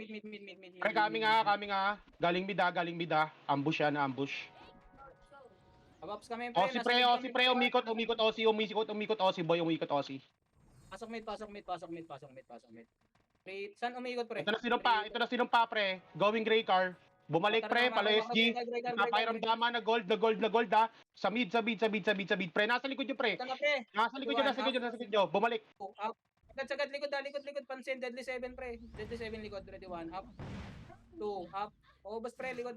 mid. Pre, kami nga. Galing mid ah. Ambush yan, ambush. Ababs kami, pre. Osi Nasa pre, mid Osi kami, pre, umikot Osi, boy, umikot Osi. Pasok mid. Pre, saan umikot, pre? Ito na sinumpa pre. Going gray car. Bumalik Tara na, pre, palo SG. Gregor. Napairamdaman na gold ah. Sa mid. Pre, nasa likod nyo pre. Ito na, pre. Nasa likod nyo. Bumalik. Up. Sagad, likod, pansin. Deadly 7, pre. Deadly 7, likod. Ready, 1, up. 2, up. Bas, pre. Likod,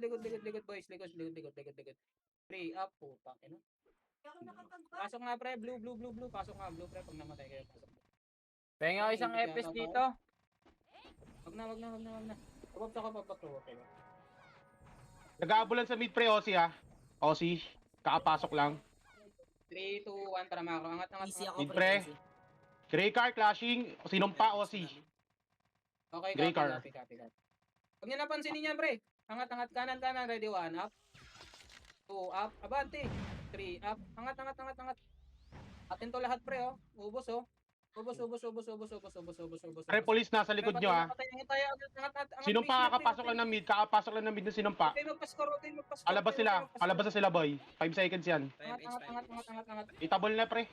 boys. Likod. 3, up. Putang ina. Pasok nga, pre. Blue. Pasok nga, blue, pre. Pag namatay kayo, pasok. Penga isang FS dito. Wag na. Pababs ako, papatuwa. Nag-aabulan sa mid pre, Osi ah. Osi, kakapasok lang. 3, 2, 1, tara makro. Angat. Easy ako, Mid, pre. pre. Easy. Gray car clashing, sinumpa Osi. Okay, Gray car. copy. Huwag niyo napansinin yan, pre. Angat, kanan. Ready, 1, up. 2, up. Abante. 3, up. Angat. Atin to lahat, pre, oh. Ubos, oh. Ubos. Pre, police nasa likod nyo ah. Sinumpa, kakapasok lang ng mid na sinumpa. Alabas na sila boy. 5 seconds yan. Angat. Itabol na pre.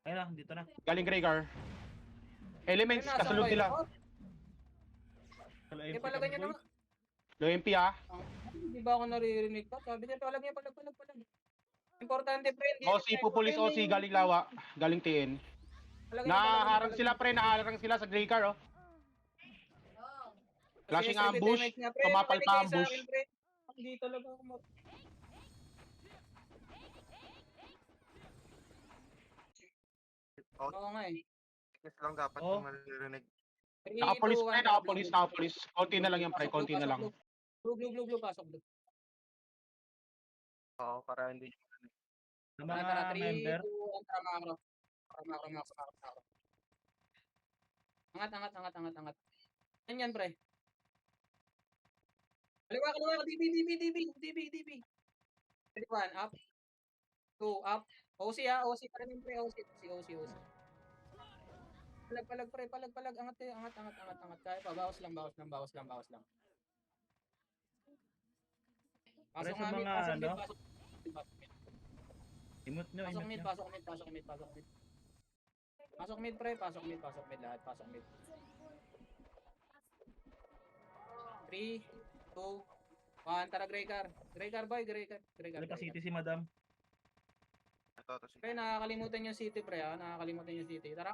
Ayun na, dito na. Galing gray car. Elements, kasunod nila. Eh, palagay niya naman. Low MP ah. Hindi ba ako naririnig pa? Sabi niya, palag. Importante, pre. Osi, pupulis Osi, galing lawa. Galing TN. Naharang sila pre, naharang sila sa gray car oh. Flashing ambush, tumapal pa ambush. Hindi talaga ako Oo nga eh. Yes lang dapat Oh. yung maririnig. Nakapolis pre, nakapolis. Konti na lang yan pre, konti na lang. Blue, pasok blue. Oo, para hindi Sa Tara, mga member. 3, 2, 1, tara makro. Angat. Yan, pre. Kaliwa, DB. Ready, 1, up. 2, up. OC pa rin pre, OC. Palag, pre, angat. Kaya pa, bawas lang. Pasok Sa nga mid, mga ano? pasok mid. Imot nyo, Pasok imot mid, nyo. Pasok mid, pre. Pasok mid lahat. Pasok mid. 3, 2, 1. Tara, gray car, boy. Gray car. Balik ka city si madam. ito si Pre, nakakalimutan yung city, pre. Tara.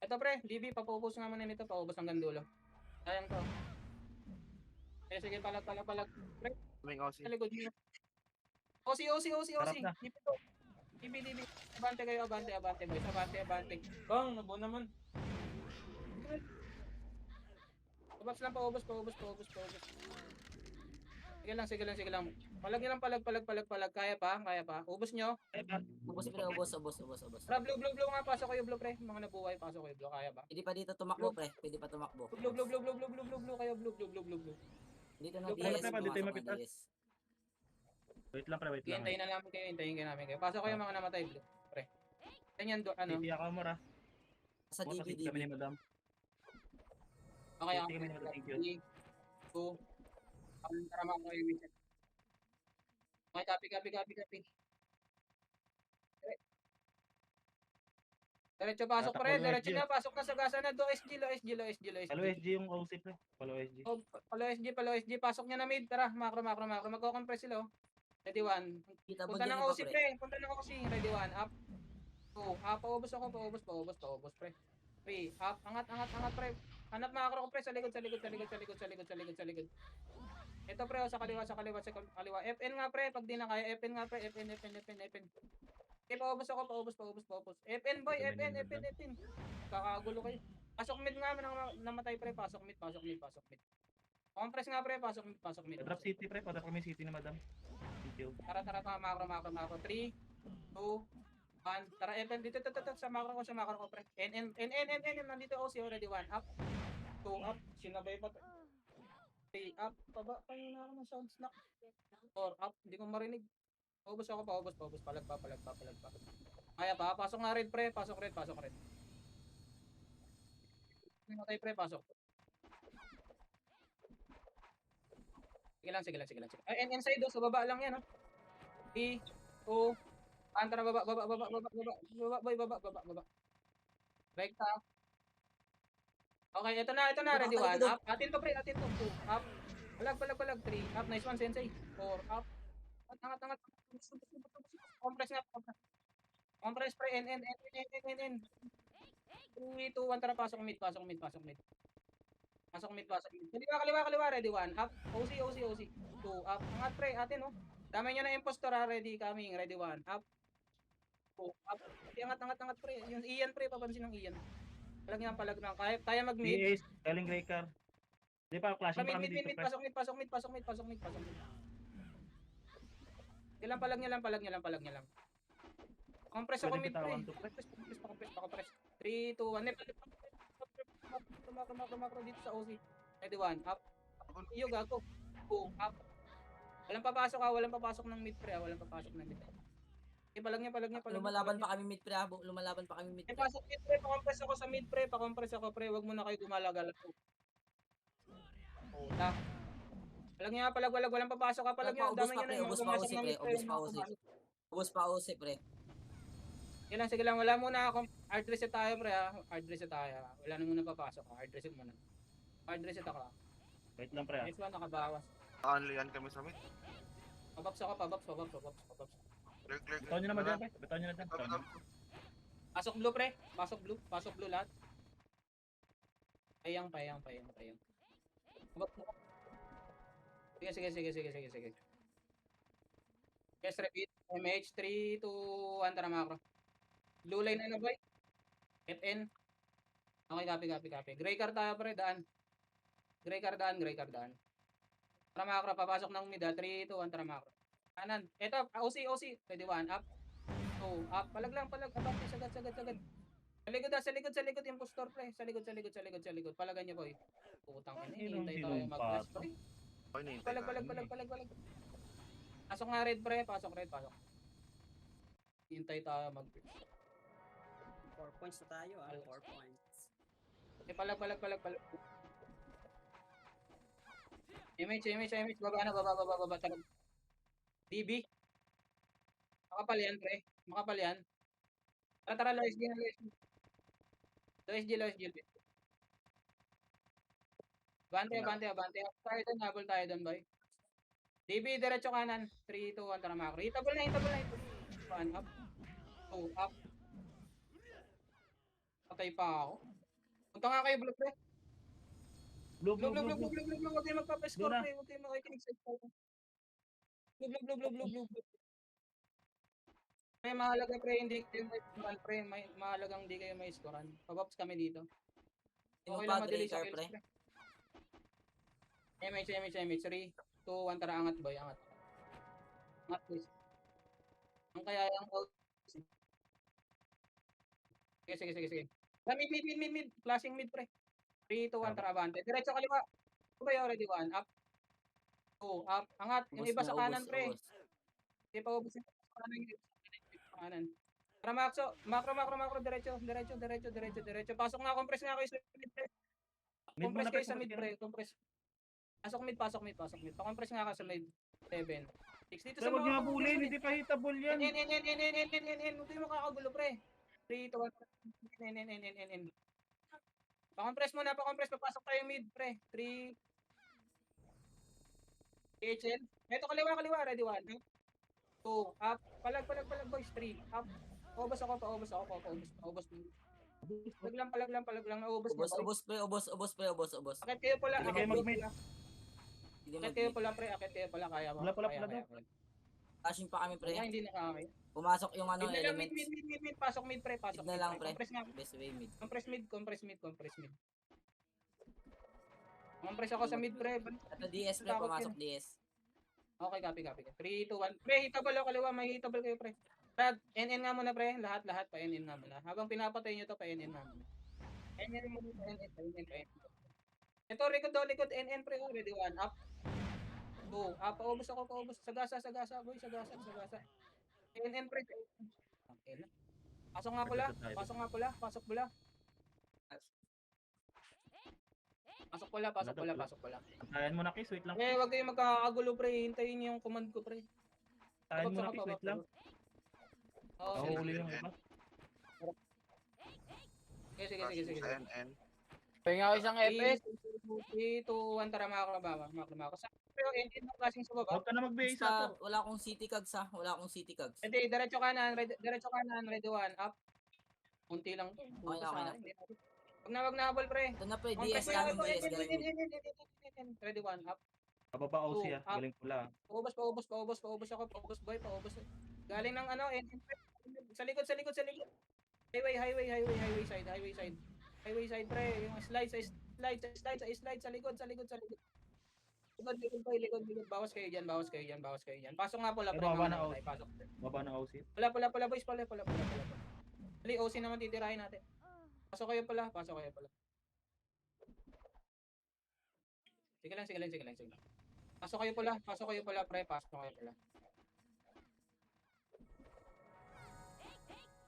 Ito, pre. DB, papaubos nga muna nito. Paubos hanggang dulo. Sayang to. Sige, palag. Pre, Kaming Aussie. sa likod niyo. OC. Sarap na. DB. Abante kayo, abante, boys. Abante. Bang, nabo naman. Paubos. Sige lang. Palag. Kaya pa. Ubos nyo. Ubos, pre. Ubos. Tara, blue nga. Pasok kayo, blue, pre. Mga nabuhay, pasok kayo, blue. Kaya ba? Pwede pa dito tumakbo, pre. Pwede pa tumakbo. Blue kayo, blue. Dito na Blue, DS. pre, dito yung Pumasok mapitas. na DS. Wait lang. Hintayin namin kayo. Pasok kayo, mga namatay, blue. Pre. Ganyan, ano? City ako mura. Sa Sa city kami ni DB. madam. Okay, City kami ni madam. Thank you. 3, 2, tara mga kayo, mission. Okay, copy. Diretso pasok, pre. Tatakbo ng Diretso SG. na. Pasok na sa gasa na. Low SG. Palo SG yung OC pre. Palo SG. Oh, palo SG. Pasok niya na mid. Tara, macro. Magko-compress sila, oh. Ready, 1. Kita mo Punta dyan ng iba, OC, pre. pre. Ready, 1. Up. 2. Paubos ako. Paubos, pre. 3. Up. Angat, pre. Hanap macro ko, pre. Sa likod. Ito, pre. Sa kaliwa. FN nga, pre. Pag di na kaya, FN nga, pre. FN. Okay, paubos ako. FN, boy. FN. Kakagulo kayo. Pasok mid nga. Namatay, pre. Pasok mid. Compress nga, pre. Pasok mid. Drop city pre. Padrop kami city ni madam. Thank you. Tara, macro. 3, 2, 1. Tara, FN. Dito, sa macro ko, pre. N. Nandito, OC. Already, 1. Up. 2, up. Sinabay pa. 3, up. Paba. Paano na ako ng sound snack? 4, up. Hindi ko marinig. Paubos ako. Palag pa. Kaya pa. Pasok nga red, pre. Pasok red. Matay pre, pasok. Sige lang, sige lang, sige lang. Ay, and inside sa baba lang yan, 3, 2, Antara baba, baba, baba, baba, baba, baba, boy, baba, baba, baba. Rekta. Okay, ito na, ready 1, up. Atin to pre, atin to, 2, up. Palag, 3, up. Nice one, sensei. 4, up. Angat. Compress nga, compress. Compress pre, N. 3, 2, 1, tara, pasok mid. Pasok mid. Kaliwa, ready 1, up. OC. 2, up. Angat pre, atin, Damay nyo na impostor, ready, coming, ready 1, up. 2, up. Angat pre. Yung Ian pre, papansin ng Ian. Palag lang. Kaya mag-mid. DAs, galing Raycar. Hindi pa, flashing pa kami dito, Mid. pre. Pasok mid. Palag niya lang. Compress ako Pwede mid pre. bitawan to, pre. Compress. 3, 2, 1. Tumakro dito sa OC. Ready 1, up. Iyo gago. 2, up. Walang papasok ng mid pre. Palag niya. Lumalaban pa kami mid pre, Pasok mid pre. Pakompress ako sa mid pre. Wag mo na kayo gumalagal. Puta. Palag niya, walang papasok ka. Palag niya, dami niya na. Ubus pa OC pre. Sige lang, wala muna akong hard reset tayo pre ha. Wala na muna papasok ha. Hard reset muna. Hard reset ako. Wait lang, pre. Next one, nakabawas. Only yan kami sa mid. Pabaps ako. Clear. Bitaw nyo naman dyan, pre. Bitaw nyo na dyan. Pasok blue pre. Pasok blue lahat. Payang. Pabaps mo. Sige. Yes, repeat. MH 3, 2, 1, tara macro. Blue line na boy. FN. Okay, copy. Gray card tayo pre, daan. Gray card daan. Tara macro, papasok ng mid 3, 2, 1, tara macro. Kanan. Ito, OC. Ready 1, up. 2, up. Palag. Abante, sagad. Sa likod, impostor pre. Sa likod. Palagan niyo boy. Putang ina, hintay tayo mag-flash pre. Okay, nahintay Palag. Pasok nga red pre, pasok. Hintay tayo mag-flash. 4 points na tayo 4 points. Palag. Image, baba talaga. DB. Makapal yan. Tara, low SG. Low SG. Bante. Habol tayo doon, boy. DB, diretso kanan. 3, 2, 1, tara macro. Hitable na. 1, up. 2, up. Patay pa ako. Punta nga kayo, blue, pre. Blue. Huwag kayo magpapescore, Blue na. pre. Huwag kayo makikinig. Blue. May mahalaga, pre. Hindi kayo may scorean, pre. Mahalagang hindi kayo may scorean. Pabops kami dito. Okay lang madili sa kills, pre. MH. 3, 2, 1, tara, angat, boy. Angat, please. Ang kaya yung out. Sige. Mid. Flashing mid, pre. 3, 2, 1, tara, abante. Diretso kaliwa. Okay, already 1, up. 2, up. Angat. Yung iba sa kanan, pre. Hindi pa ubus yung kanan. Tara, macro. Diretso. Pasok nga, compress nga kayo sa mid, pre. Compress kayo sa mid, pre. Pasok mid. Pa-compress nga ka sa mid. 7. 6 dito sa Huwag nyo mga habulin, hindi pa hitable yan. Huwag kayo makakagulo, pre. 3, 2, 1. Pa-compress muna. Papasok tayo mid, pre. 3. HL. Ito, kaliwa. Ready 1. 2, up. Palag, boys. 3, up. Paubos ako. Paubos. Palag lang. Naubos na. Ubos pre. Akit kayo pala. Hindi kayo mag-mid. Akit kayo pala. Kaya mo. Wala. Flashing pa kami pre. Kaya hindi nakakaya. Pumasok yung Mid. elements. Pasok mid, pre. Mid na lang pre. Compress nga. Best way mid. Compress mid. Compress ako sa mid, pre. Ito DS pre, pumasok DS. Okay, copy. 3, 2, 1. Pre, hitable ako kaliwa. May hitable kayo, pre. Brad, NN nga muna, pre. Lahat pa NN nga muna. Habang pinapatay nyo to, pa NN nga muna. NN muna, NN. Ito, likod, NN, pre. Ready 1, up. 2, up. Paubos ako. Sagasa, boy. Sagasa. NN, pre. Okay na. Pasok nga pula. Pasok bula. Pasok pula, pasok pula, pasok pula. Tayan mo na, Kiss. Wait lang. Eh, wag kayong magkakagulo, pre. Hintayin niyo yung command ko, pre. Tayan mo na, Babab, Kiss. Wait lang. Oo, Ako sige. uli yung iba. Sige, sige, sige, Sa sige. NN. Pahinga ako isang FS. 3, 2, 1, tara mga kababa. Mga kababa. Pero engine ng klaseng sa baba. Huwag ka na mag-base Basta, ato. wala akong city cogs ha. Wala akong city cogs. Hindi, diretso kanan, diretso kanan, ready 1, up. Kunti lang to. Okay na, okay na. Wag na habol, pre. Ito na pre, On, DS pre, namin, pre, DS galing. Ready 1, up. Pababa OC Two, ah. up. Galing pula. Paubos ako, paubos boy, paubos. Galing ng ano, sa likod. Highway side, pre. Yung slide, sa likod. Likod. Bawas kayo dyan. Pasok nga pula, pre. Baba mga na, namatay, pasok. Baba na OC. Pula, boys, pula. Dali, OC naman titirahin natin. Pasok kayo pula. Sige lang. Pasok kayo pula, pre. Pasok kayo pula.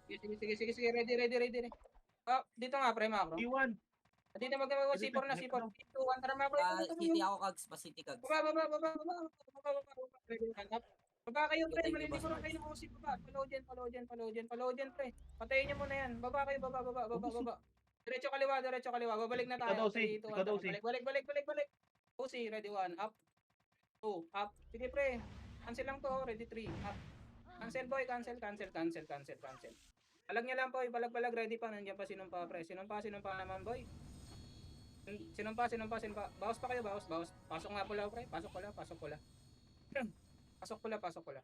Sige. Ready. Ah, dito nga, pre, macro. T1. Dito magkakawa, C4 na. 3, 2, 1, tara, macro. City ako cogs, pa city cogs. Baba. Ready, one, up. Baba kayo, pre. Thank you, Malilito boss, na kayo ng OC, baba. Follow dyan, pre. Patayin nyo muna yan. Baba kayo, baba. Diretso kaliwa. Babalik na tayo. Ikaw, OC. 3, 2, 1, Ikaw, OC. Balik. OC, ready 1, up. 2, up. Sige, pre. Cancel lang to, ready 3, up. Cancel, boy. Cancel. Alag niya lang, boy. Balag, ready pa. Nandiyan pa sinumpa, pre. Sinumpa naman, boy. Sinumpa. Bawas pa kayo, bawas. Pasok nga pula, pre. Pasok pula. Pasok pula.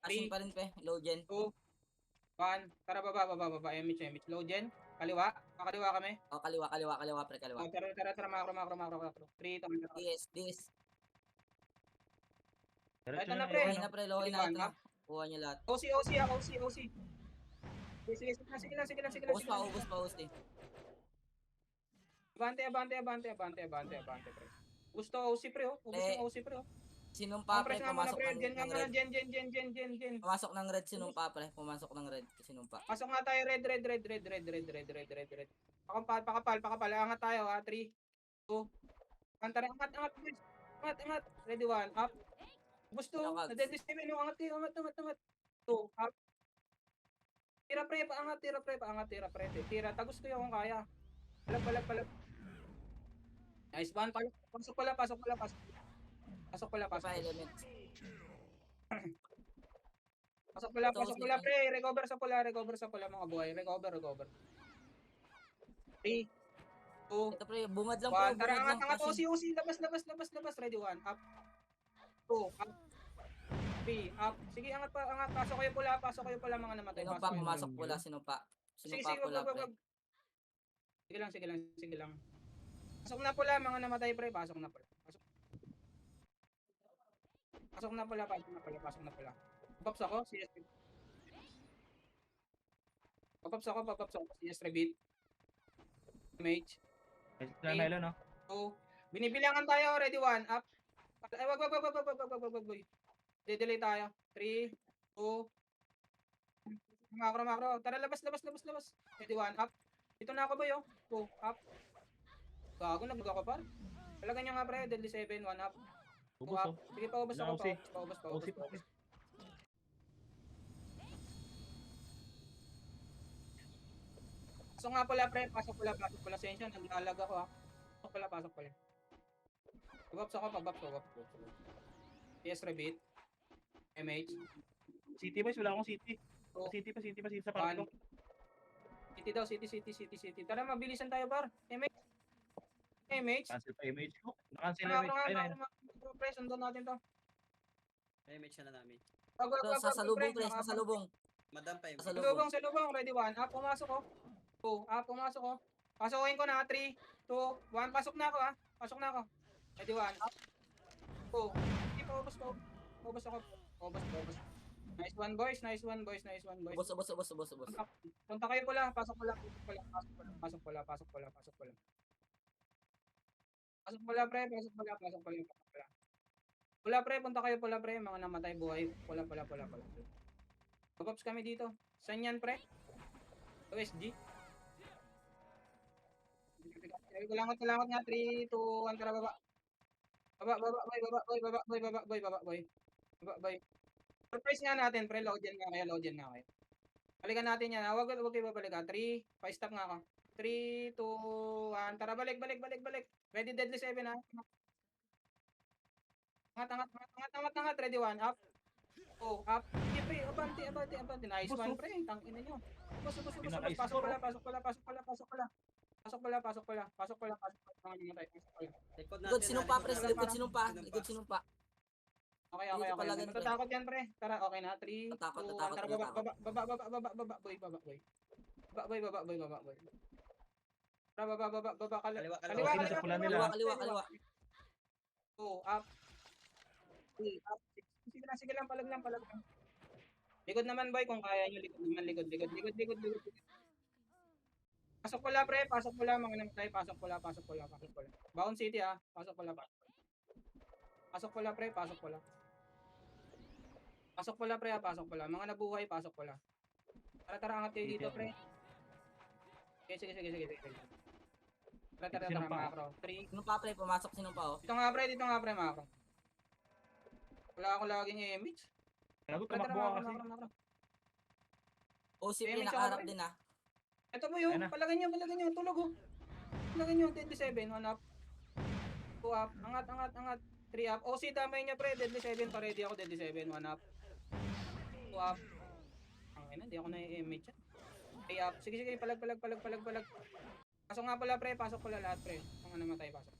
Asin pa rin pre, low gen. 2, 1. Tara, baba. MH. Low gen. Kaliwa. Kakaliwa kami. O, kaliwa pre, kaliwa. Oh, tara. Macro. 3, 2, 1. DS. Diretso Ito na, na, pre. Low ayun, na pre, low Sige, na ito one, na. Kuha nyo lahat. OC. Sige lang. Ubus pa, eh. Abante, pre. Gusto OC, pre, oh. Ubus Eh, yung OC, pre, oh. Sinumpa pre, Press nga muna, pumasok pre. ng Gen. red. Pumasok ng red, sinumpa pre. Pumasok ng red, sinumpa. Pasok nga tayo, red. Pakapal. Angat tayo, ha. 3, 2, 1. Tara, angat, boys. Angat. Ready, 1, up. Gusto, Angat. nadedistive, no? Angat. 2, up. Tira, pre, paangat. Tira, tagus ko yung kung kaya. Balag. Nice one, pasok pala. Pa element. Pasok pula, pre. Recover sa pula, mga boy. Recover. 3, 2, Ito pre, bungad lang pre, 1. Tara, bungad lang. angat. Kasi- OC. Labas. Ready, 1, up. 2, up. 3, up. Sige, angat. Pasok kayo pula, mga namatay. Sinumpa, kayo. pumasok pula, sinumpa. Sige, Sinumpa pula pre. wag. Sige lang. Pasok na pula, mga namatay, pre. Pasok na pula. Pasok na pula. Pops ako, CS Rebit. Mage. Melo, no? 2. Binibilangan tayo, ready 1, up. Ay, wag. Delay tayo. 3, 2. Macro. Tara, labas. Ready 1, up. Dito na ako, boy, oh. 2, up. Gago, nagbuga ko pa. Talaga nyo nga, pre. Deadly 7, 1, up. 2, Ubus, up. oh. Sige, paubos ako. OC. Paubos. OC pa. Pasok nga pala, pre. Pasok pala. Sensyon, naglalag ako, ha. Pasok pala. Pabaps ako. CS Rebit. MH. City boys, wala akong city. Oh. City pa sa parang ko. City daw, city. Tara, mabilisan tayo, par. MH. Cancel pa image ko. Na-cancel Macro image. Ayun. nga, pre. Sundan natin to. Damage na namin. Wag, Sasalubong pre, pre. sasalubong. Madam pa yung Sasalubong. Salubong. Ready, 1. Up, pumasok ko. 2. Up, pumasok ko. Pasokin ko na, 3, 2, 1. Pasok na ako, ha. Ready, 1. Up. 2. Hindi, paubos ko. Paubos ako. Nice one, boys. Ubus. Punta kayo pula. Pasok pula, pre. Pula, pre. Punta kayo pula, pre. Mga namatay buhay. Pula. Papops kami dito. Saan yan, pre? OSG. Kulangot nga. 3, 2, 1, tara baba. Baba, boy, baba, boy, baba, boy, baba, boy, baba, boy. Baba, boy. Surprise nga natin, pre, load yan nga kayo. Balikan natin yan, wag kayo babalikan. 3, pa-stop nga ako. 3, 2, 1, tara, balik. Ready, deadly 7, ha. Angat, ready, 1, up. Oh, up. Sige, pre, abante. Nice one, pre, tangina nyo. Bus. Pasok pala. Likod Likod natin. sinumpa, pre. Likod sinumpa. Okay. Dito palagay, pre. Matatakot yan, pre. Tara, okay na. 3, 2, 1, Natakot, tara, baba, boy. Tara, baba, Kaliwa. Sino sa pula nila? Kaliwa. 2, up. 3, up. Sige lang, palag lang. Likod naman, boy, kung kaya nyo. Likod. Pasok pala, pre. Mga namatay. Pasok pala. Baon City, ha. Pasok pala, pre. Pasok pala. Mga nabuhay, pasok pala. Tara, angat kayo dito, pre. Sige. Tara, macro. 3. Sinumpa, pre. Pumasok sinumpa, oh. Dito nga, pre, macro. Wala ako laging image. Gago, Tara, tumakbo ka kasi. macro. OC, pre. May Nakaharap tsaka, din, ah. Ito po yung, Ayan na. palagan nyo, tulog, oh. Palagan nyo, deadly 7, 1 up. 2 up, angat. 3 up. OC, damay nyo, pre, deadly 7, pa-ready ako, deadly 7, 1 up. 2 up. Ang ina, hindi ako na-image yan. 3 up. Sige, palag. Pasok nga pala, pre, pasok pala lahat, pre. Ang namatay, pasok.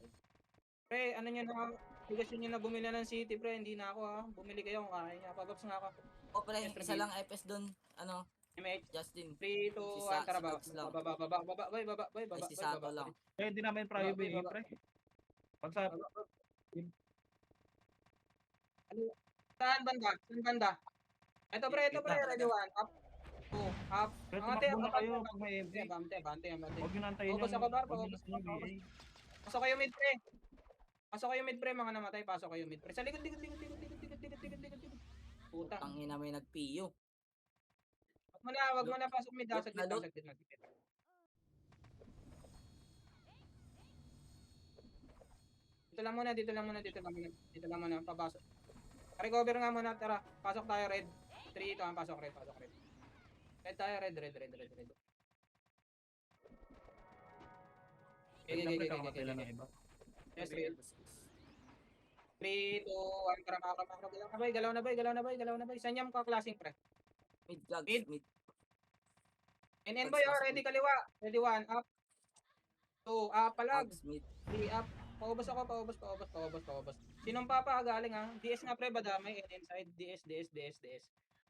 Pre, ano nyo na, bigasyon nyo na bumili ng city, pre, hindi na ako, ha. Bumili kayo kung kaya nyo. Pabaps nga ako. O, pre. Isa lang FS doon. Ano? MH, Justin. 3, 2, 1, tara, baba. Si lang. Baba, boy, Ay, si Sato lang. Eh, hindi namin private eh, pre. Pag sa... Saan banda? Ito, pre, ready 1, up. 2, up. Pero Angate, tumakbo na kayo pag may MD. Abante. Huwag nyo nantayin Ubos ako, bar, huwag nyo ubos nantayin yung ako. VA. Pasok kayo mid, pre, mga namatay. Pasok kayo mid, pre. Sa likod. Puta. Tangina, may nag-PU. Wag mo na pasok mid, ha. Saglit lang. Dito lang muna. Papasok. Recover nga muna, tara. Pasok tayo, red. 3, 2, 1, pasok, red. Red tayo, red. Wait lang, pre, Okay. kakamatay lang ng iba. Yes, red. 3, 2, 1, tara, makro. Galaw na, boy. Saan yung kaklaseng, pre? Mid flags. Mid. Mid. NN boy, ready kaliwa. Ready 1, up. 2, up, palag. Flags. Mid. 3, up. Paubos ako. Sinong galing, ha? DS nga, pre, badamay. NN side. DS.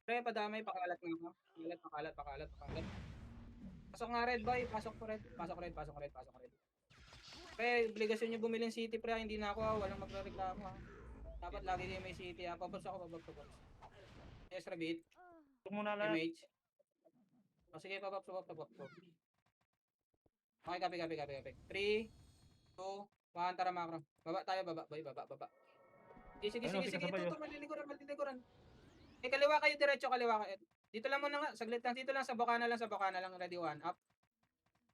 Pre, padamay, pakalat nga ako. Pakalat. Pasok nga, red, boy. Pasok red. Pre, obligasyon nyo bumiling city, pre. Hindi na ako, ha. Walang magreklamo, ha. Dapat lagi kayo may city, ha. Pabos ako. Yes, rabbit. Ito muna lang. MH. O, sige, pabok. Okay, copy. 3, 2, 1, tara, macro. Baba tayo, boy. Baba. Sige. Ito, maliliguran. Kaliwa kayo, diretso, kaliwa kayo. Dito lang muna nga, saglit lang. Dito lang, sa bokana lang. Ready, 1, up.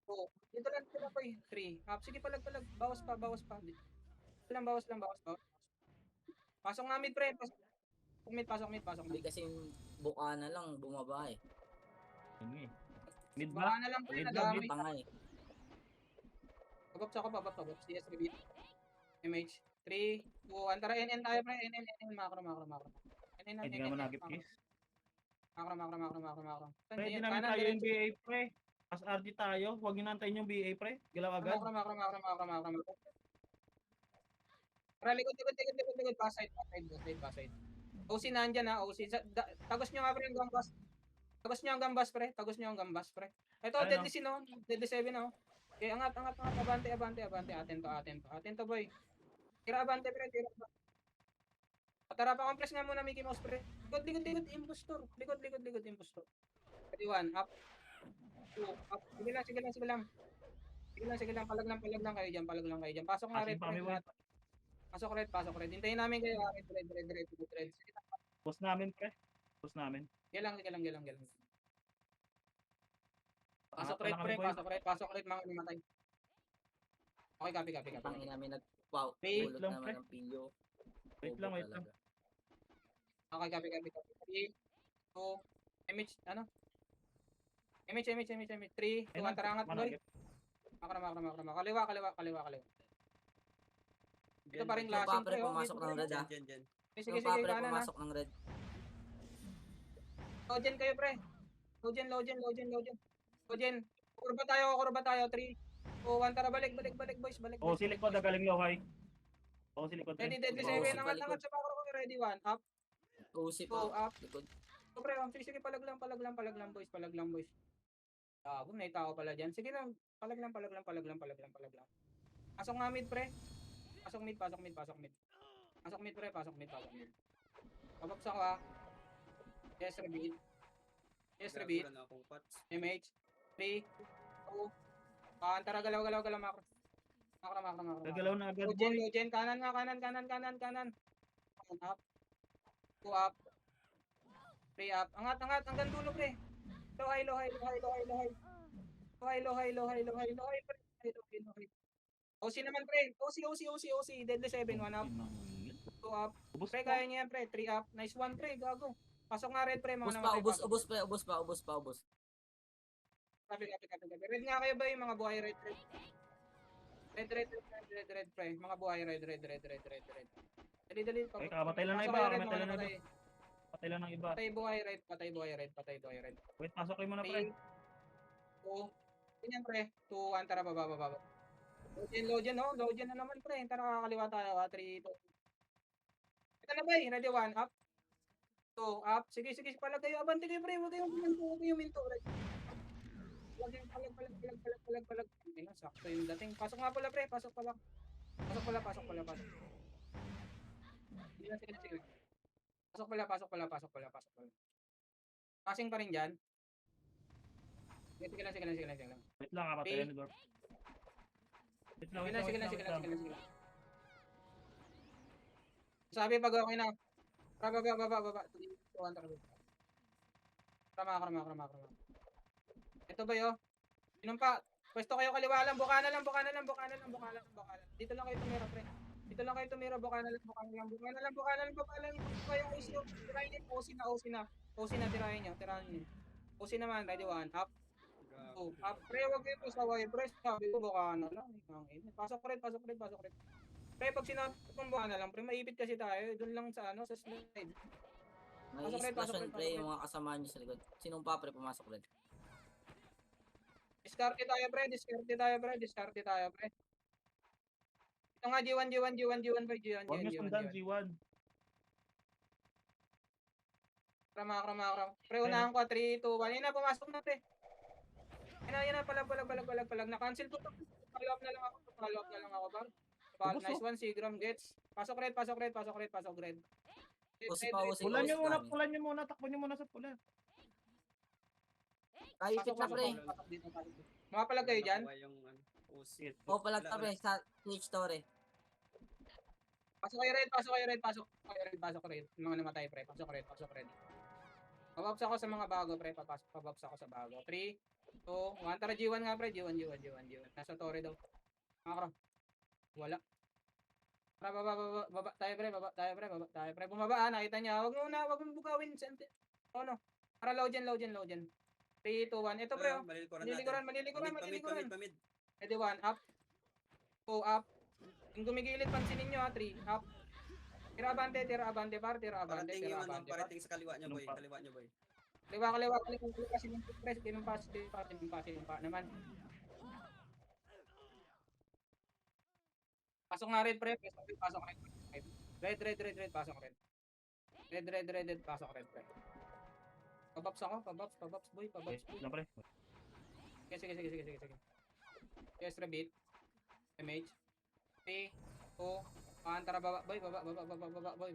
2. Dito lang, boy. 3, up. Sige, palag. Bawas pa. Bawas lang. Pasok nga mid, pre. Pasok mid. Hindi kasi buka na lang. Bumaba, eh. Yun eh. Mid ba? Bokana lang, pre, Mid ba? nadami. Panga, eh. Pabops ako. CS, repeat. MH. 3, 2, 1. Tara, NN tayo, pre. NN. Macro. NN. Hindi nga managip, please. Macro. Pre, hindi namin tayo yung BA, pre. As RD tayo, huwag nyo nantayin yung BA, pre. Galaw agad. Macro. Tara, likod. Baside. OC nandyan, ha. OC. Tagos nyo nga, pre, yung gambas. Tagos nyo ang gambas, pre. Ito, Ano? deadly sin, oh. Deadly 7, oh. Okay, angat. Abante. Atento, boy. Tira, abante, pre. Tara, pa-compress nga muna, Mickey Mouse, pre. Likod, impostor. Likod, impostor. 3, 1, up. 2, up. Sige lang. Palag lang kayo dyan. Pasok nga, red. Asin pa kami, boy. Pasok red. Hintayin namin kayo, red. Sige lang. Post namin, pre. Post namin. Galang. Pasok Angat red, na pre. kami, boy. Pasok red, mga namatay. Okay, copy. Tangin namin wow, Wait bulot lang, naman pre. ng pilyo. Wait Bobo lang. talaga. Okay, copy. 3, 2, image, ano? Image. 3, 2, 1, tarangat, boy. Makra. Kaliwa. Ito pa rin Sino lasing, papre pre, oh. pumasok ng red ah? Dyan. Sige, Sino papre kanan, ha. pumasok ng red? Logen kayo, pre. Logen. Logen. Kurba tayo. 3, 2, 1, tara, balik, boys. Balik, Oh, boys. si likod, galing low high. Oh, si likod, Ready, pre. deadly, Oo, 7. si Angat palikod. sa makro ko. Ready, 1. Up, Usi 2, pa. up. Likod. So, pre, sige, palag lang, boys. Boys. May tao pala dyan. Sige lang, palag lang. Pasok nga mid, pre. Pasok mid. Pasok mid, pre. Pabagsak ka. Yes, reveal. Na akong pots. MH. 3, 2, tara, galaw, makro. Gagalaw na agad, boy. Logen. Kanan. Up. 2 up. 3 up. Angat. Hanggang dulo, pre. Low high. Low high, pre. OC naman, pre. OC. Deadly 7. 1 up. 2 up. Ubus Pre, po. kaya niya yan, pre. 3 up. Nice 1, pre. Gago. Pasok nga red, pre. Mga Ubus pa, namatay. Pasok. ubus pre, ubus pa. Copy. Red nga kayo ba yung mga buhay red? Red, pre. Mga buhay red. Dali. Okay, kamatay lang ng Pasok iba, kayo, red, kamatay mga lang ng namatay. Patay lang ng iba. Patay buhay red. Wait, pasok kayo muna, pre. 3, 2, ganyan, pre. 2, 1, tara, baba. Logen na naman, pre. Tara, kakaliwa tayo, 3, 2. Ito na, bay. Ready, 1, up. 2, up. Sige, palag kayo. Abante kayo, pre. Huwag kayong minto. Palag. Ay, sakto yung dating. Pasok nga pala, pre. Pasok pala. Sige. Pasok pala. Passing pa rin dyan. Sige lang. Wait lang, kapatay lang ni Gorp. Wait lang. Sige lang. Sabi pag okay na. Baba. 3, 2, 1, tara. Krama. Ito ba yo? Sinumpa. Pwesto kayo kaliwa lang. Buka na lang. Dito lang kayo tumira, pre. Buka na lang. Baba lang. Kayo OC. Tirahin nyo. OC na. Tirahin nyo. OC naman. Ready, 1. Up. 2. Up. Pre, wag kayo pasaway. Pre, sabi ko buka na lang. Pasok red. Pre, pag sinabi kong buka na lang, pre, maipit kasi tayo. Doon lang sa slide. May Pasok red. explosion pre yung mga kasama niyo sa likod. Sinong papre pumasok red? Diskarte tayo, pre. Ito nga, G1, pre. Huwag nyo sundan, G1. Krama. Pre, unahan ko, 3, 2, 1. Yan na, pumasok na, pre. Yan na, palag. Na-cancel ko to. Follow up na lang ako, bar. Nice one, Sigram gets. Pasok red. Usi pa. Pulan nyo muna. Takbo nyo muna sa pula. Kaipit na pre. Pasok dito. Mga palag kayo dyan. Yung OC. O palag pa pre sa Twitch story. Pasok kayo red. Mga namatay, pre. Pasok red. Pabaps ako sa mga bago, pre. Pabaps ako sa bago. 3, 2, 1. Tara, G1 nga, pre. G1. Nasa torre daw. Makro. Wala. Tara, baba tayo, pre. Bumaba, nakita niya. Wag mo bugawin. Oh, no. Tara, low dyan. 3, 2, 1. Ito, pre, oh. Malilikuran. Pamid. Ready, 1. Up. 2, up. Yung gumigilid, pansinin nyo, 3, up. Tira abante, Parating yung par. parating sa kaliwa niyo, boy. Kaliwa. Sinumpa, sinumpa naman. Pasok nga red, pre. Pasok red. Red, pasok red. Red, pasok red, pre. Pabaps ako, boy. Wait lang, pre. Sige. Yes, repeat. MH. 3, 2, 1, tara, baba, boy.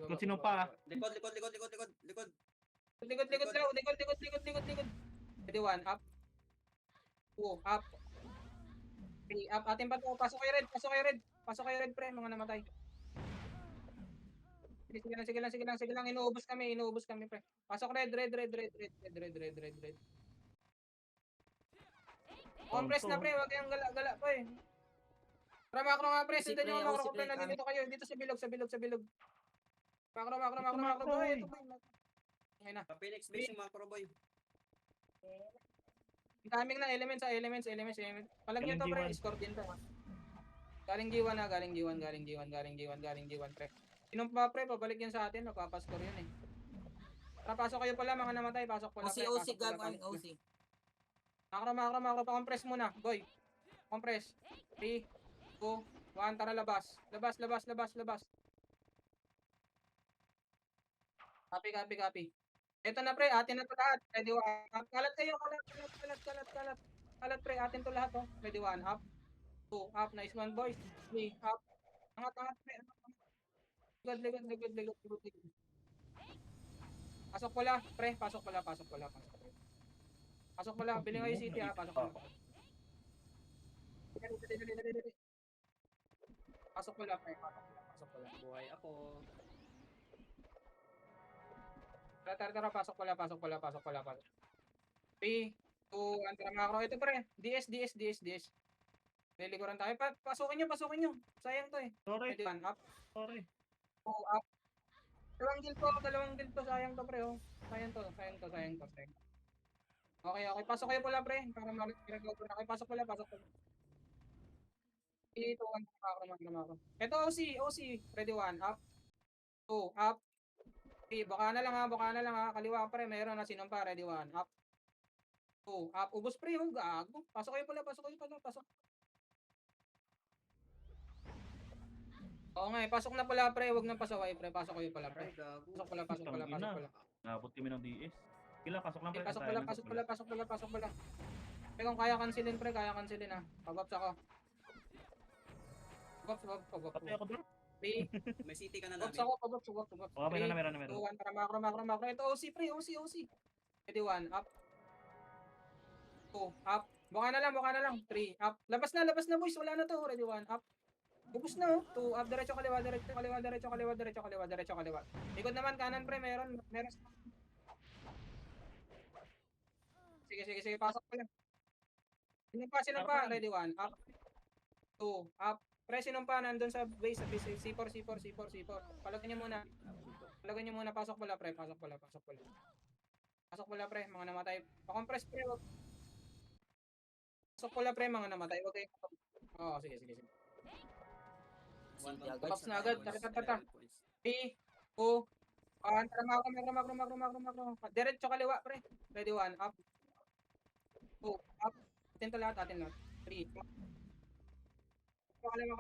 Kung sino pa, Likod. Likod. Ready, 1, up. 2, up. 3, up. Atin pa to. Pasok kayo red, pre. Mga namatay. Sige lang. Inuubos kami, pre. Pasok red. Compress na pre, wag kayong gala-gala pa eh. Tara macro nga pre, Si sundan pre, nyo ako macro si ko pre, pre, nandito kayo, dito sa bilog, sa bilog, sa bilog. Macro, macro, Ito, macro, macro, macro, boy, eh. ito boy. Okay na. Phoenix base yung macro boy. Timing na elements, elements. Palag nyo Galing to pre, G1. score din to. Galing G1 na, galing G1 pre. Sinong pa pre, pabalik yan sa atin, magpapascore yun eh. Tara, pasok kayo pala, mga namatay, pasok pala pre, OC, pasok pala. gagawin OC. Macro, pa-compress muna, boy. Compress. 3, 2, 1, tara labas. Labas. Copy. Ito na pre, atin na to lahat. Ready, kalat kayo, kalat. Kalat pre, atin to lahat oh. Ready, 1, up. 2, up. Nice one boys. 3, up. Angat pre. Ligod. Pasok pala, pre. Pasok pala. Biling kayo city ha, pasok pala. Dali. Pasok pala, pre. Pasok pala. Buhay ako. Tara, pasok pala. 3, 2, 1, tara macro. Ito pre, DS. Liliguran tayo. Pasukin nyo. Sayang to eh. Sorry, Ready, 1, up. sorry. 2, up. Dalawang guild to. Sayang to pre oh. Sayang to. Okay. Pasok kayo pala pre. Para mag-recover na kayo. Pasok pala. 3, 2, 1, macro. Ito OC. Ready, 1, up. 2, up. 3, baka na lang ha. Kaliwa pre, meron na sinong pa. Ready, 1, up. 2, up. Ubos pre, oh, gago. Pasok kayo pala. Oo nga eh, pasok na pala pre, wag nang pasaway pre. Pasok kayo pala pre. Ay, gago. Pasok pala. Nabot kami ng DS. Kila, pasok lang Okay, pre. pasok pala. Pre, kung kaya cancelin pre, ha. Pagops ako. Pagops. Patay ako doon. 3, May city ka na pagops namin. ako, pagops. Oh, meron na. 2, 1, tara macro. Ito OC pre, OC. Ready, 1, up. 2, up. Buka na lang. 3, up. Labas na boys, wala na to. Ready, 1, up. Ubus na oh. 2, up, diretso kaliwa. Likod naman, kanan pre, meron. Sige, pasok pa lang. Sino pa? Ready, 1, up. 2, up. Pre, sino pa nandun sa base, C4. Palagyan nyo muna, pasok pala pre, mga namatay. Pa-compress pre, wag. Pasok pala pre, mga namatay, wag kayo. Oo, sige. Box na agad, tara. 3, 2, 1, tara macro. Diretso kaliwa pre. Ready, 1, up. 2, up. Atin to lahat. 3, 2. Kanan,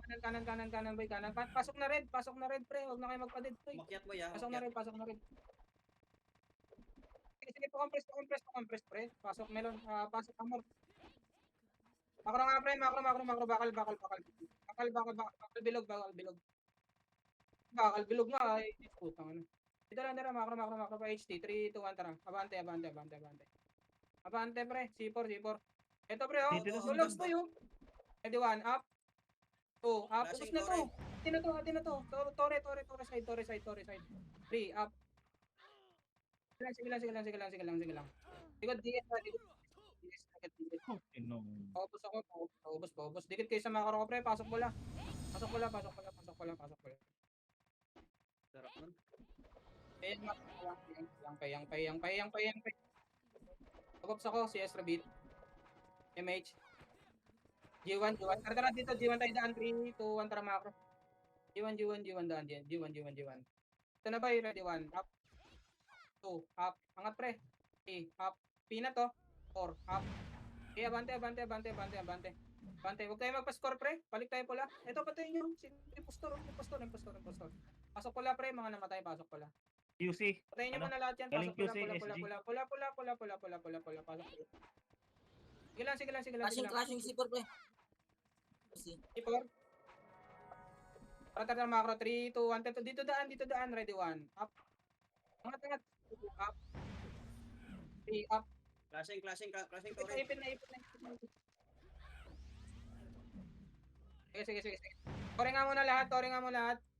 boy, kanan. Pasok na red pre. Huwag na kayo magpa-dead pre. Makyat boy ah. Pasok na red. Sige, pa-compress pre. Pasok melon, pasok amor. Macro nga pre, macro. Bakal bilog. Bakal bilog nga ay putang ano. Dito lang tara, macro pa HT. 3, 2, 1, tara. Abante. Abante pre, C4. Ito pre oh, Dito na, sulogs to yung. Ready, 1, up. 2, up. Ubus Flashing na to. Torre. Atin na to. Torre side. 3, up. Sige lang. Likod, DS. Paubos. Dikit kayo sa macro ko pre, pasok pala. Sarap nun. Yang pay. Pagops ako, CS Rabbit. MH. G1. Tara dito, G1 tayo daan. 3, 2, 1, tara macro. G1 daan dyan. G1. Ito na ba yung ready, 1, up. 2, up. Angat pre. 3, up. Pina to. 4, up. Okay, abante. Huwag tayo magpa-score pre. Balik tayo pula. Ito, patayin nyo. Impostor. Pasok pula pre, mga namatay. Pasok pula. QC. Patayin nyo Ano? muna lahat yan. Galing Pasok QC, SG. pula. Pasok pula. Sige lang. Clashing C4 pre. OC. Ipor. Tara macro. 3, 2, 1. Dito daan. Ready, 1. Up. Angat. 2, up. 3, up. Clashing Torre. Ipin na. Sige. Tore nga muna lahat.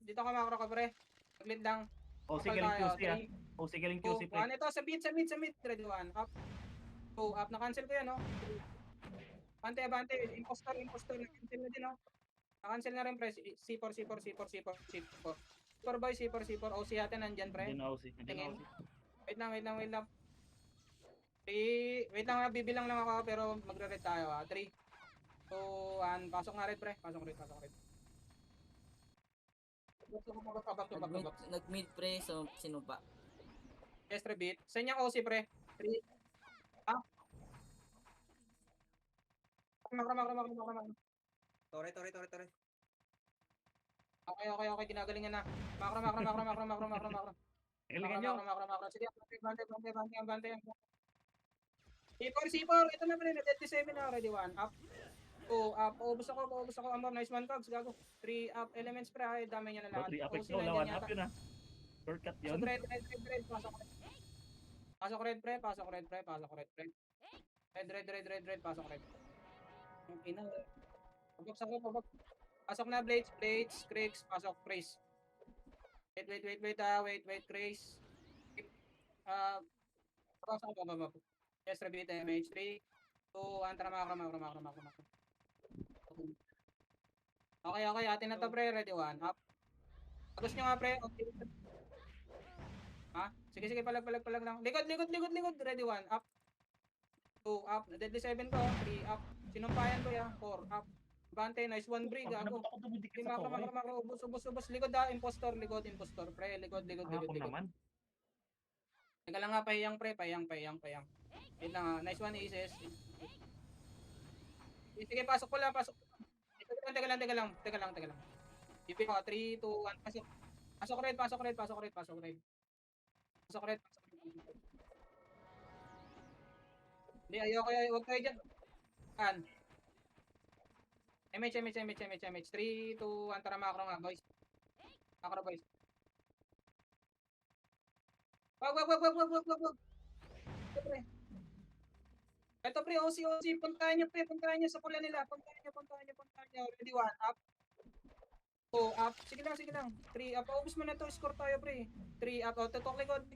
Dito ka macro ka pre. Saglit lang. OC Kapal galing tayo. QC ah. OC galing 2, QC pre. 1. Ito, sa mid. Ready, 1. Up. 2, up. Na-cancel ko yan, no? Abante. Impostor. Cancel na din, oh. Cancel na rin, pre. C4. C4 boy, C4. OC natin, nandyan, pre. Hindi na OC. Hindi na Tingin. OC. Wait lang. Wait lang, bibilang lang ako, pero magre-red tayo, 3, 2, 1. Pasok na red, pre. Pasok red. Back to back. Nag-mid pre, so sinumpa. Yes, rebeat. Saan yung OC, pre? 3. Ah? Makro. Tore. Okay. Ginagalingan na. Makro. Ilingan nyo. Makro. Sige, bante. C4. Ito na, pre. Deadly 7 na. Ready, 1. Up. 2. Up. Paubos ako. Amor. Nice one, Cogs. Gago. 3 up. Elements, pre. Ay, dami nyo na Bro, lahat. 3 apex OC no. na Lawan dyan up yata. yun ah. Shortcut yun. Red. Pasok red, pre. Pasok red. Red. Pasok red. Ang ina. Pabak. Pasok na, Blades. Cricks. Pasok, Chris. Wait, Chris. Pasok ba? Yes, repeat, MH. 3, 2, 1. Tara, makro. Okay. Atin na to, pre. Ready, 1. Up. Agos nyo nga, pre. Okay. Ha? Sige, palag lang. Likod. Ready, 1. Up. 2, up. Deadly 7 ko. 3, up. Sinumpayan ko, 4, up. Bante, nice one, brig. Ako. Ako dumidikit sa Makro. Ubus. Likod, impostor. Pre, likod. Ako naman. Teka lang nga, pahiyang, pre. Pahiyang. Wait lang, ha. Nice one, Aces. Sige, pasok ko lang. Teka lang. IP ko, 3, 2, 1. Pasok red. Hindi, ayoko. Huwag kayo dyan. Kan. MH. 3, 2, 1. Tara, makro nga, boys. Wag. Ito, pre. OC. Puntahan nyo, pre. Sa pula nila. Puntahan nyo. Ready, 1. Up. 2, up. Sige lang. 3, up. Paubos mo na to. Score tayo, pre. 3, up. Tutok, likod.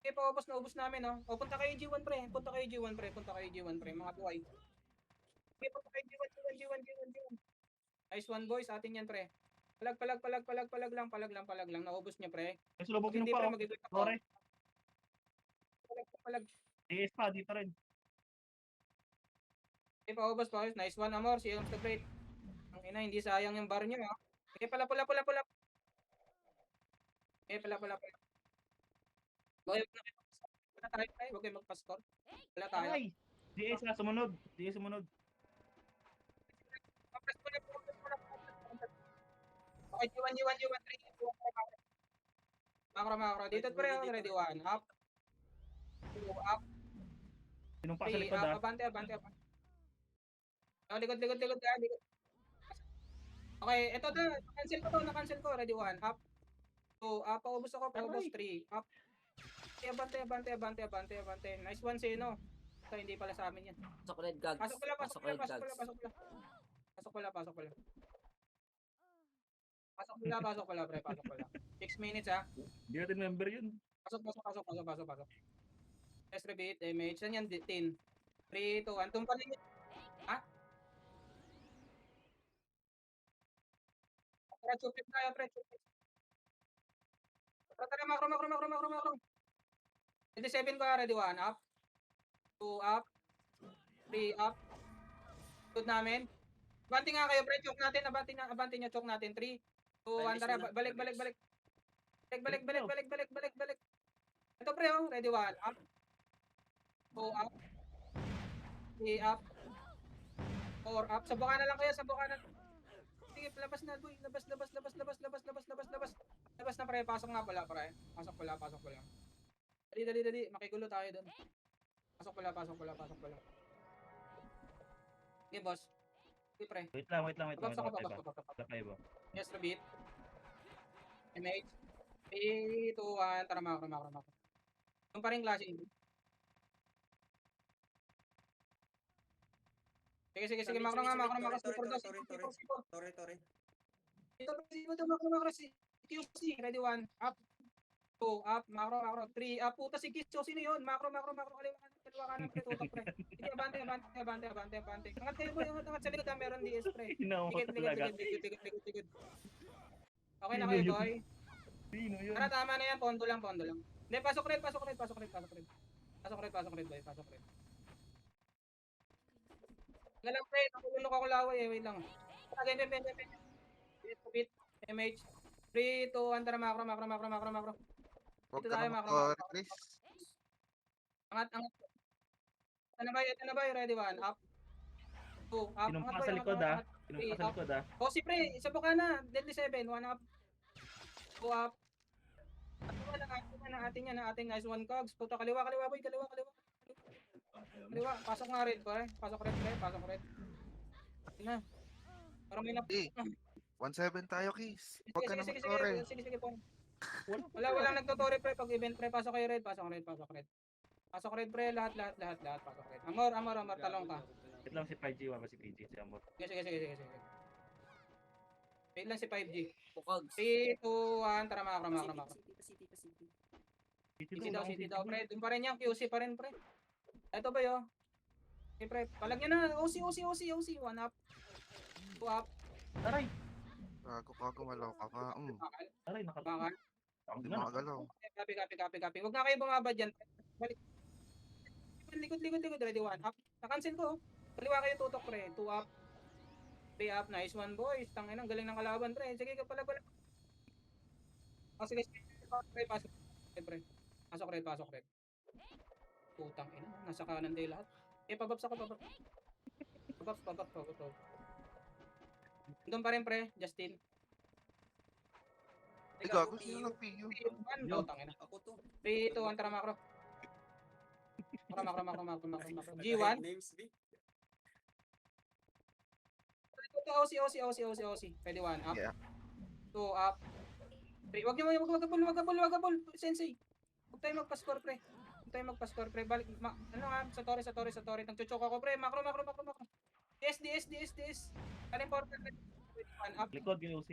Okay, paubos na. Ubos namin, no? Punta kayo G1, pre. Mga buhay. Okay, punta kayo G1. Nice one, boys. Atin yan, pre. Palag lang. Naubos niya, pre. Mas lubogin Hindi, pa pre. ako. Mag-equip ako. Tore. Palag. DS pa, dito rin. Okay, paubos. Nice one, Amor. Si Elms the Great. Ang ina, hindi sayang yung bar niyo, ha? Okay, pula. Okay, pula. Okay, huwag kayo magpa-score. Wala tayo. Ay! DS na, sumunod. Press mo na. Okay, G1, 3, 2, 1. Makro. Dito, pre. Ready, 1. Up. 2, up. Sinumpa sa 3, likod up. ah. Abante. Likod. Okay, ito na. Na-cancel ko. Ready, 1. Up. 2, up. Paubos ako. 3, up. Abante. Nice one, Sino. Ito, hindi pala sa amin yan. Pasok red gags. Pasok pala. Pasok red gags. Pasok pala, pre. 6 minutes, ha. Hindi natin member yun. Pasok. Yes, repeat. Damage. Saan yan? 10. 3, 2, 1. Tumpa ninyo. Ha? Tara, chupit tayo, pre. Tara, makro. Ready, 7 ko, ready, 1. Up. 2, up. 3, up. Good namin. Abante nga kayo, pre. Choke natin. Abante nyo. Choke natin. 3, 2, 1. Tara, balik. Balik. Ito, pre, oh. Ready, 1. Up. 2, up. 3, up. 4, up. Sabukan na lang kayo. Sige, labas na, boy. Labas. Labas na, pre. Pasok nga pala, pre. Pasok pala. Dali. Makigulo tayo doon. Pasok pala. Okay, boss. Okay, pre. Wait lang. Babak ako. Wala kayo ba? Yes, repeat. MH. 3, 2, 1. Tara, makro. Yung pa rin klase. Sige. Makro. Super dos. Tore. Ito, makro. QC. Ready, 1. Up. 2, up. Makro. 3, up. Puta si Kiss. Sino yun? Makro. Kaliwa. kaliwa kanan pre, tutok pre. Sige, abante. Angat kayo boy, angat sa likod, meron DS pre. Hinawa ko talaga. Likod. Okay na kayo, Sino yun? boy. Sino yun? Tara, tama na yan, pondo lang. Hindi, pasok red, boy, pasok red. Wala lang pre, nakulunok ako laway eh, wait lang. Ben. Bit, MH. 3, 2, 1, tara, macro. Huwag Dito ka tayo, na macro. mag-Chris. Angat. Ito na ba, ready, 1, up. 2, up. Sinumpa Angat, boy, sa likod ah. angat. Sinumpa sa likod ah. O, si pre, isa po ka na. Deadly 7, 1 up. 2 up. Atin yan, ating nice 1 cogs. Puta, kaliwa, boy, kaliwa. Pasok nga red, pre. Pasok red. Na. Parang may na... Eh, 1-7 tayo, Kiss. Huwag ka na mag-ore. Sige po. Walang nagtotore pre pag event pre. Pasok kayo red. Pasok red pre. Lahat. Pasok red. Amor, talong ka. Wait lang si 5G, wala si PG, si Amor. Sige. Wait lang si 5G. Pukags. 3, 2, 1. Tara, macro. City. City daw pre. Doon pa rin yan. QC pa rin pre. Ito ba yo? Okay pre. Palag nyo na. OC. 1 up. 2 up. Aray! Kago, malaw ka pa. Bakal. Aray, Bakal. Hindi makagalaw. Copy. Huwag na kayo bumaba dyan. Balik. Likod. Ready, 1 up. Nakancel ko. Kaliwa kayo tutok pre. 2 up. 3 up. Nice one boys. Tangin ang galing ng kalaban pre. Sige ka pala. Sige. Pasok. Pre. Pasok red. Putang ina. Nasa kanan tayo lahat. Pababs ako. Pababs. Doon pa rin pre. Justin. Ikaw, gusto nyo nag-PU. 3, 2, 1. Putang ina. Ako to. 3, 2, 1. Tara, macro. G1. Names B. OC. Pwede 1 up. Yeah. 2 up. 3. Wag kabul. Sensei. Huwag tayo magpa-score pre. Balik. Sa Torre. Nagchuchok ako pre. Macro. DS. Ano important? 1 up. Likod yung UC.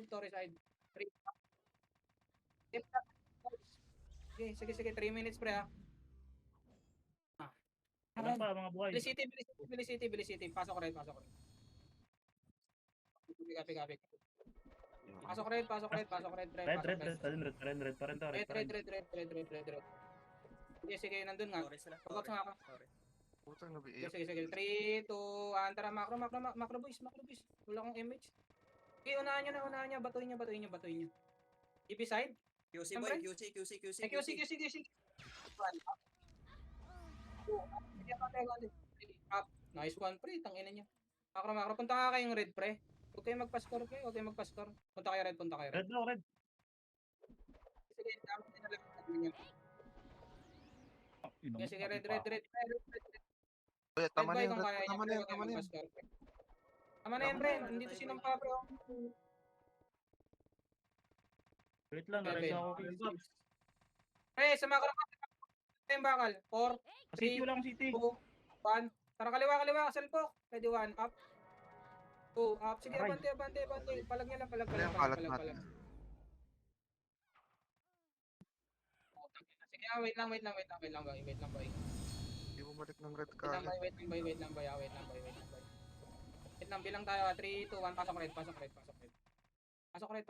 Torre side. 3 up. Sige. 3 minutes pre ha. Ilan pa mga buhay? Billy City. Pasok red. Copy. Pasok red, pre. Red. Red. Sige, nandun nga. Torres sila. Pabot nga ako. Torres. Putang nabiiyak. Sige. 3, 2, 1. Tara, macro boys. Wala akong image. Okay, unahan nyo. Batuin nyo. EP side. QC Siyempre. boy, QC. QC. 1 up. 2 up. Sige, konti. 3 up. Nice one, pre. Tangina nyo. Macro. Punta nga kayong red, pre. Huwag kayo magpa-score. Punta kayo red. Red daw, red. Sige, dapat din na lang. Sige, red. Uy, tama na Red boy, yun. kung kaya Tama niya, na pre, yun. magpa-score, pre. Tama na yan, pre. Nandito sinumpa, bro. Wait lang, narecha ako. Pre, sa macro ka. Yung bakal. 4, City lang, City. 2, 1. Tara, kaliwa. Salpok. Ready, 1 up. 2 up. Sige, Aray. abante. Palag niya lang. Ano yung kalat natin? Sige, wait lang, boy. Hindi bumalik ng red Wait kalat. lang, boy. Wait lang, bilang tayo. 3, 2, 1. Pasok red.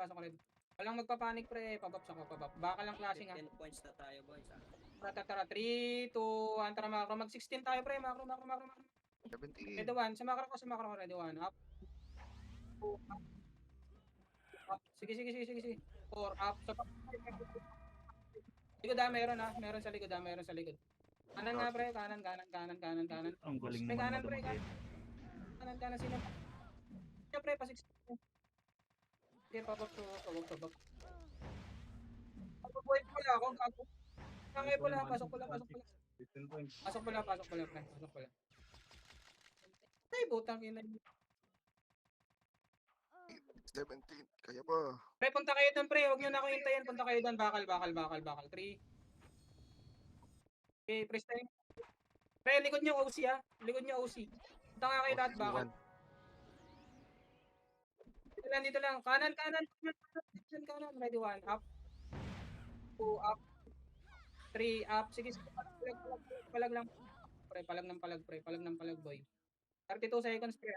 Walang magpapanik, pre. Pababs ako. Baka lang klaseng, 10 points na tayo boys. Tara. 3, 2, 1. Tara, macro. Mag-16 tayo, pre. Macro. 17. Ready, 1. Sa macro ko. Ready, 1. Up. 2, up. Sige. 4, up. Likod meron ha. Meron sa likod. Kanan nga, pre. Kanan. Ang galing May naman kanan, pre. madumagay. Kanan. Sino? Siya, pre. Pa-6. Sige, pabak. Pagpabuhay pala ako. Kangay pala. Pasok pala. Pasok pala, pre. Ay, butang ina. 17. Kaya pa. Pre, punta kayo doon, pre. Huwag nyo na ako hintayin. Punta kayo doon. Bakal. 3. Okay, press tayo. Pre, likod nyo OC ha. Punta nga kayo lahat. Bakal. Dito lang. Kanan. Ready, 1 up. 2 up. 3 up. Sige, sige. Palag lang. Pre, palag ng palag, pre. Palag ng palag, boy. 32 seconds, pre.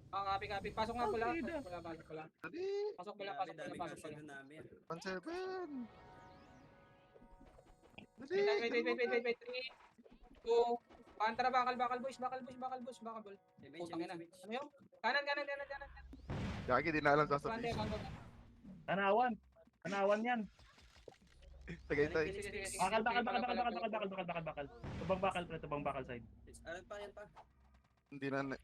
Copy. Pasok nga pala. Pasok pala. Dali. Pasok pala. Dami kasi doon namin. 1-7. Dali. Wait. 3, 2, 1. Tara, bakal, boys. Bakal. Putang ina. Ano yun? Kanan. Gagi, di na alam Bande, sasabihin. Tanawan. Tanawan yan. Tagay tayo. Sige. Bakal. Tubang bakal side. Yan pa. Hindi na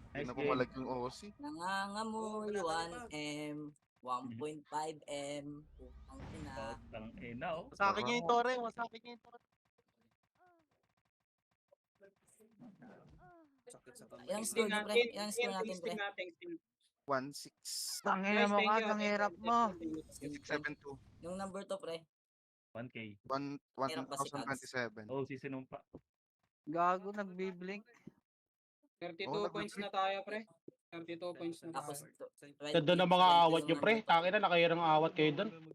Nice game. pumalag yung OC. Nangangamoy 1M, 1.5M. Putang ina. Putang ina, oh. Sa akin yung tore, masakit yung tore. Sakit sa kamay. Ilang score na, pre? Ilang score natin, pre? 1-6. Tangina mo ka, ang hirap mo. 6-7-2. Yung number to, pre. 1K. 1,027. Oh, si Sinumpa. Gago, nagbiblink. 32 points na tayo, pre. 32 points na Tapos, tayo. 20 Ganda ng mga awat nyo, pre. Takin na, nakahirang awat kayo doon.